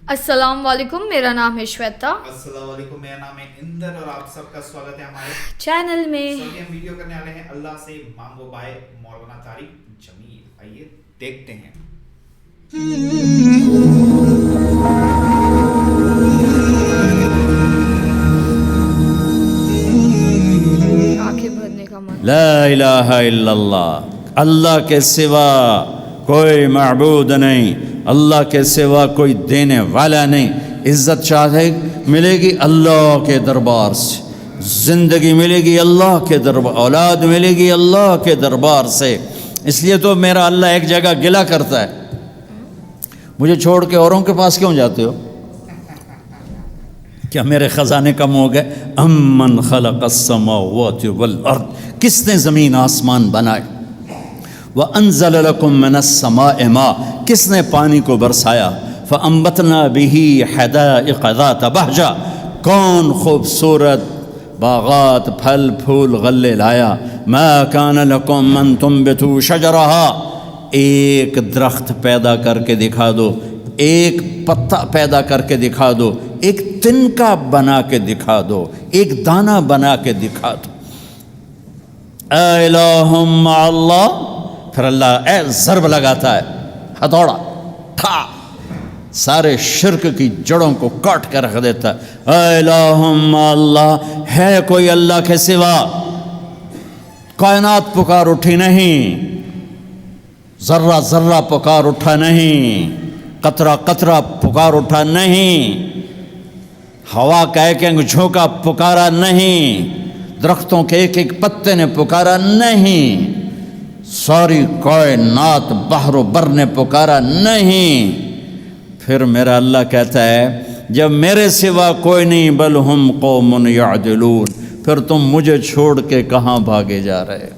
السلام علیکم، میرا نام ہے شویتا۔ السلام علیکم، میرا نام ہے اندر اور آپ سب کا سواگت ہے ہمارے چینل میں۔ ہم ویڈیو کرنے والے ہیں اللہ سے مانگو بائے مولانا طارق جمیل۔ آئیے دیکھتے ہیں۔ آنکھیں بھرنے کا من۔ لا الہ الا اللہ، اللہ کے سوا کوئی معبود نہیں، اللہ کے سوا کوئی دینے والا نہیں۔ عزت چاہے ملے گی اللہ کے دربار سے، زندگی ملے گی اللہ کے دربار، اولاد ملے گی اللہ کے دربار سے۔ اس لیے تو میرا اللہ ایک جگہ گلہ کرتا ہے، مجھے چھوڑ کے اوروں کے پاس کیوں جاتے ہو؟ کیا میرے خزانے کم ہو گئے؟ امن خلق السماوات والارض، کس نے زمین آسمان بنائے؟ وَأَنزَلَ لَكُم مِّنَ السَّمَاءِ مَاءً، کس نے پانی کو برسایا؟ فَأَنبَتْنَا بِهِ حَدَائِقَ ذَاتَ بَهْجَةٍ، کون خوبصورت باغات پھل پھول غلے لایا۔ مَا كَانَ لَكُم أَن تُنبِتُوا شَجَرَهَا، ایک درخت پیدا کر کے دکھا دو، ایک پتا پیدا کر کے دکھا دو، ایک تنکا بنا کے دکھا دو، ایک دانہ بنا کے دکھا دو۔ الہ مع اللہ، پھر اللہ اے ضرب لگاتا ہے، ہتھوڑا تھا، سارے شرک کی جڑوں کو کاٹ کر رکھ دیتا ہے۔ الہ مع اللہ، ہے کوئی اللہ کے سوا؟ کائنات پکار اٹھی نہیں، ذرہ ذرہ پکار اٹھا نہیں، قطرہ قطرہ پکار اٹھا نہیں، ہوا کا ایک ایک جھونکا پکارا نہیں، درختوں کے ایک ایک پتے نے پکارا نہیں، ساری کائنات بحر و بر نے پکارا نہیں۔ پھر میرا اللہ کہتا ہے جب میرے سوا کوئی نہیں، بل ہم قوم یعدلون، پھر تم مجھے چھوڑ کے کہاں بھاگے جا رہے؟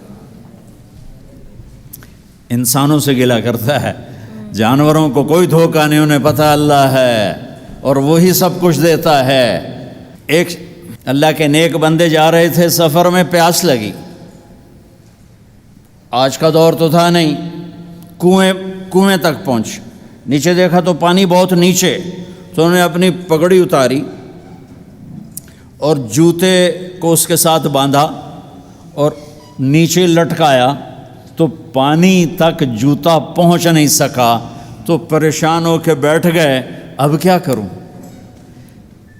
انسانوں سے گلہ کرتا ہے، جانوروں کو کوئی دھوکہ نہیں، انہیں پتہ اللہ ہے اور وہی سب کچھ دیتا ہے۔ ایک اللہ کے نیک بندے جا رہے تھے، سفر میں پیاس لگی، آج کا دور تو تھا نہیں، کنویں تک پہنچ، نیچے دیکھا تو پانی بہت نیچے، تو انہوں نے اپنی پگڑی اتاری اور جوتے کو اس کے ساتھ باندھا اور نیچے لٹکایا، تو پانی تک جوتا پہنچ نہیں سکا، تو پریشان ہو کے بیٹھ گئے، اب کیا کروں؟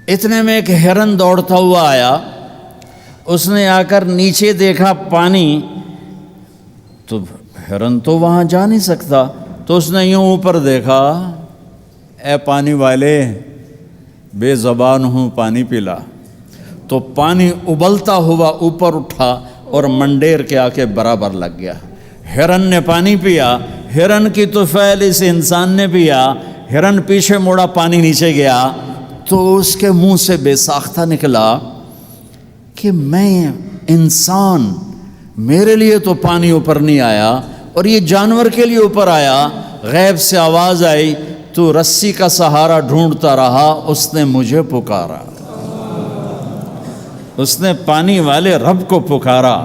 اتنے میں ایک ہرن دوڑتا ہوا آیا، اس نے آ کر نیچے دیکھا پانی، تو ہرن تو وہاں جا نہیں سکتا، تو اس نے یوں اوپر دیکھا، اے پانی والے بے زبان ہوں، پانی پلا۔ تو پانی ابلتا ہوا اوپر اٹھا اور منڈیر کے آ کے برابر لگ گیا۔ ہرن نے پانی پیا، ہرن کی تو فعل اس انسان نے پیا، ہرن پیچھے مڑا، پانی نیچے گیا، تو اس کے منہ سے بے ساختہ نکلا کہ میں انسان، میرے لیے تو پانی اوپر نہیں آیا اور یہ جانور کے لیے اوپر آیا۔ غیب سے آواز آئی، تو رسی کا سہارا ڈھونڈتا رہا، اس نے مجھے پکارا، اس نے پانی والے رب کو پکارا۔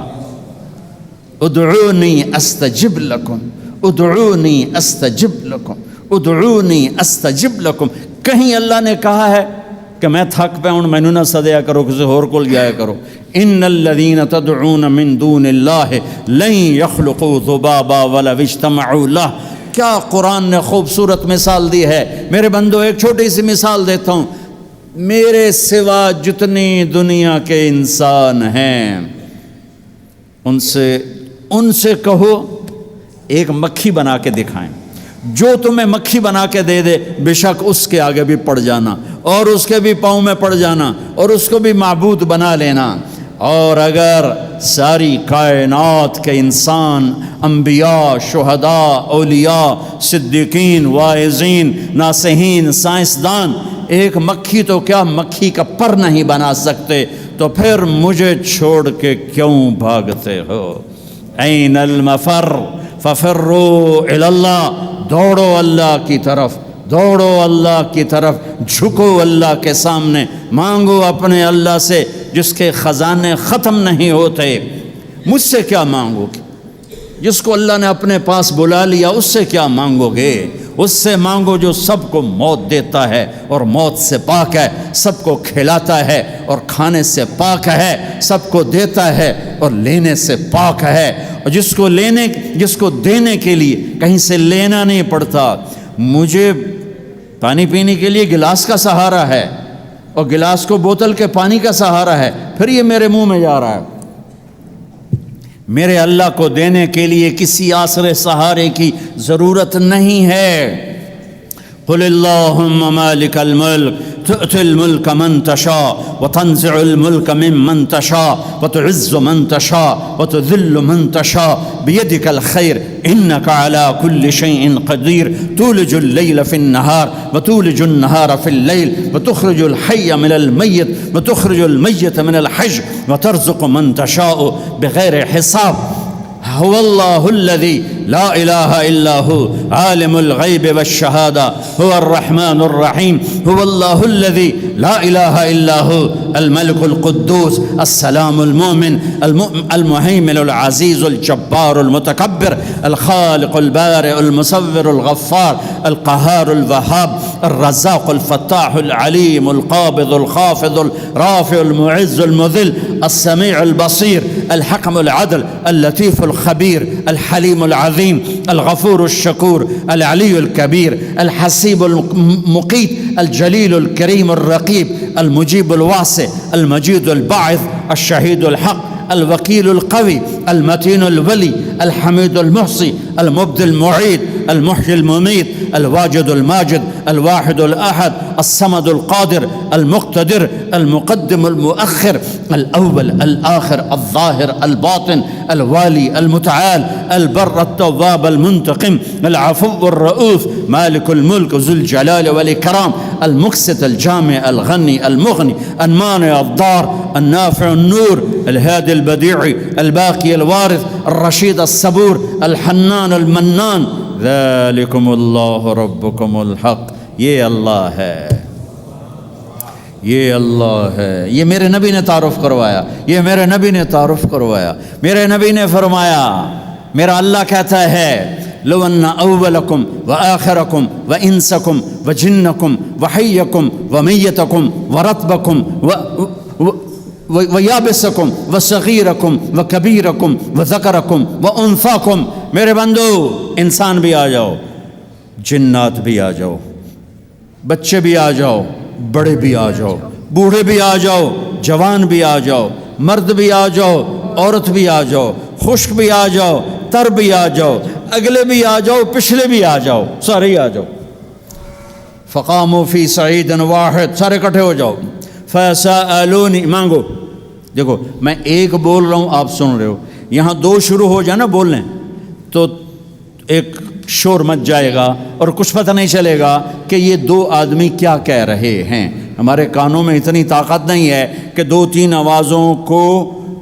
ادعونی استجب لکم، ادعونی استجب لکم، ادعونی استجب لکم۔ کہیں اللہ نے کہا ہے کہ میں تھک پہ ہوں، مینوں نہ سدیا کرو، کسی اور کو جایا کرو؟ ان الذین تدعون من دون اللہ لن یخلقوا ذبابا ولو اجتمعوا لہ۔ کیا قرآن نے خوبصورت مثال دی ہے۔ میرے بندو ایک چھوٹی سی مثال دیتا ہوں، میرے سوا جتنی دنیا کے انسان ہیں ان سے کہو ایک مکھی بنا کے دکھائیں، جو تمہیں مکھی بنا کے دے دے بے شک اس کے آگے بھی پڑ جانا اور اس کے بھی پاؤں میں پڑ جانا اور اس کو بھی معبود بنا لینا۔ اور اگر ساری کائنات کے انسان، انبیاء، شہداء، اولیاء، صدیقین، واعظین، ناصحین، سائنسدان ایک مکھی تو کیا مکھی کا پر نہیں بنا سکتے، تو پھر مجھے چھوڑ کے کیوں بھاگتے ہو؟ این المفر ففروا الی اللہ، دوڑو اللہ کی طرف، دوڑو اللہ کی طرف، جھکو اللہ کے سامنے، مانگو اپنے اللہ سے جس کے خزانے ختم نہیں ہوتے۔ مجھ سے کیا مانگو گے؟ جس کو اللہ نے اپنے پاس بلا لیا اس سے کیا مانگو گے؟ اس سے مانگو جو سب کو موت دیتا ہے اور موت سے پاک ہے، سب کو کھلاتا ہے اور کھانے سے پاک ہے، سب کو دیتا ہے اور لینے سے پاک ہے، اور جس کو دینے کے لیے کہیں سے لینا نہیں پڑتا۔ مجھے پانی پینے کے لیے گلاس کا سہارا ہے اور گلاس کو بوتل کے پانی کا سہارا ہے، پھر یہ میرے منہ میں جا رہا ہے۔ میرے اللہ کو دینے کے لیے کسی آسرے سہارے کی ضرورت نہیں ہے۔ قل اللہم مالک الملک تؤتی الملک من تشاء وتنزع الملک ممن تشاء وتعز من تشاء وتذل من تشاء بیدک الخیر انک علی کل شیء قدیر تولج اللیل فی النہار وتولج النہار فی اللیل وتخرج الحی من المیت وتخرج المیت من الحی وترزق من تشاء بغیر حساب۔ هو الله الذي لا إله إلا هو عالم الغيب والشهادة هو الرحمن الرحيم هو الله الذي لا إله إلا هو الملك القدوس السلام المؤمن المهيمن العزيز الجبار المتكبر الخالق البارئ المصور الغفار القهار الوهاب الرزاق الفتاح العليم القابض الخافض الرافع المعز المذل السميع البصير الحكم العدل اللطيف الخبير الحليم العظيم الغفور الشكور العلي الكبير الحسيب المقيت الجليل الكريم الرقيب المجيب الواسع المجيد الباعث الشهيد الحق الوكيل القوي المتين الولي الحميد المحصي المبدي المعيد المحيي المميت الواجد الماجد الواحد الأحد الصمد القادر المقتدر المقدم المؤخر الأول الآخر الظاهر الباطن الوالي المتعال البر التواب المنتقم العفو الرؤوف مالك الملك ذو الجلال والإكرام المقسط الجامع الغني المغني المانع الضار النافع النور الهادي البديع الباقي الوارث الرشيد الصبور الحنان المنان ذلكم الله ربكم الحق۔ یہ اللہ ہے، یہ اللہ ہے، یہ میرے نبی نے تعارف کروایا، یہ میرے نبی نے تعارف کروایا۔ میرے نبی نے فرمایا، میرا اللہ کہتا ہے لو ان اولکم وآخرکم وانسکم وجنکم وحیکم ومیتکم ورطبکم ویابسکم وصغیرکم وکبیرکم وذکرکم وانثاکم، میرے بندو انسان بھی آ جاؤ، جنات بھی آ جاؤ، بچے بھی آ جاؤ، بڑے بھی آ جاؤ، بوڑھے بھی آ جاؤ، جوان بھی آ جاؤ، مرد بھی آ جاؤ، عورت بھی آ جاؤ، خشک بھی آ جاؤ، تر بھی آ جاؤ، اگلے بھی آ جاؤ، پچھلے بھی آ جاؤ، سارے ہی آ جاؤ۔ فقاموا فی صعید واحد، سارے اکٹھے ہو جاؤ۔ فسألونی، مانگو۔ دیکھو میں ایک بول رہا ہوں، آپ سن رہے ہو، یہاں دو شروع ہو جائے نا بولنے تو ایک شور مچ جائے گا اور کچھ پتہ نہیں چلے گا کہ یہ دو آدمی کیا کہہ رہے ہیں۔ ہمارے کانوں میں اتنی طاقت نہیں ہے کہ دو تین آوازوں کو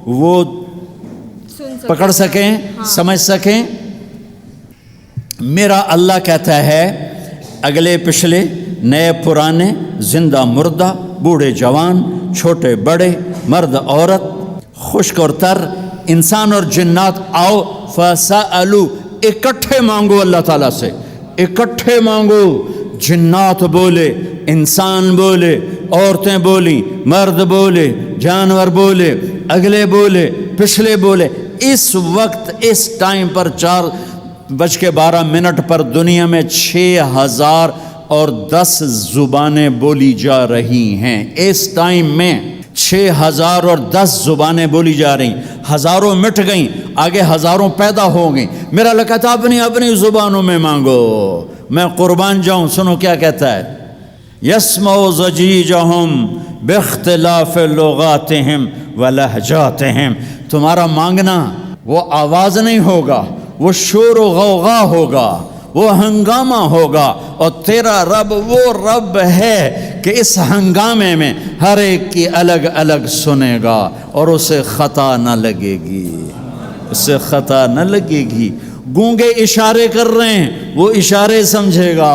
وہ پکڑ سکیں، سمجھ سکیں۔ میرا اللہ کہتا ہے اگلے پچھلے، نئے پرانے، زندہ مردہ، بوڑھے جوان، چھوٹے بڑے، مرد عورت، خشک اور تر، انسان اور جنات آؤ۔ فسألوا، اکٹھے مانگو اللہ تعالیٰ سے، اکٹھے مانگو۔ جنات بولے، انسان بولے، عورتیں بولیں، مرد بولے، جانور بولے، اگلے بولے، پچھلے بولے۔ اس وقت اس ٹائم پر 4:12 پر دنیا میں 6010 زبانیں بولی جا رہی ہیں۔ اس ٹائم میں 6010 زبانیں بولی جا رہی، ہزاروں مٹ گئیں، آگے ہزاروں پیدا ہو گئیں۔ میرا اللہ کہتا ہے اپنی اپنی زبانوں میں مانگو، میں قربان جاؤں۔ سنو کیا کہتا ہے، یسمع ضجیجہم باختلاف لغاتہم ولہجاتہم۔ تمہارا مانگنا وہ آواز نہیں ہوگا، وہ شور و غوغا ہوگا، وہ ہنگامہ ہوگا، اور تیرا رب وہ رب ہے کہ اس ہنگامے میں ہر ایک کی الگ الگ سنے گا اور اسے خطا نہ لگے گی، اسے خطا نہ لگے گی۔ گونگے اشارے کر رہے ہیں، وہ اشارے سمجھے گا۔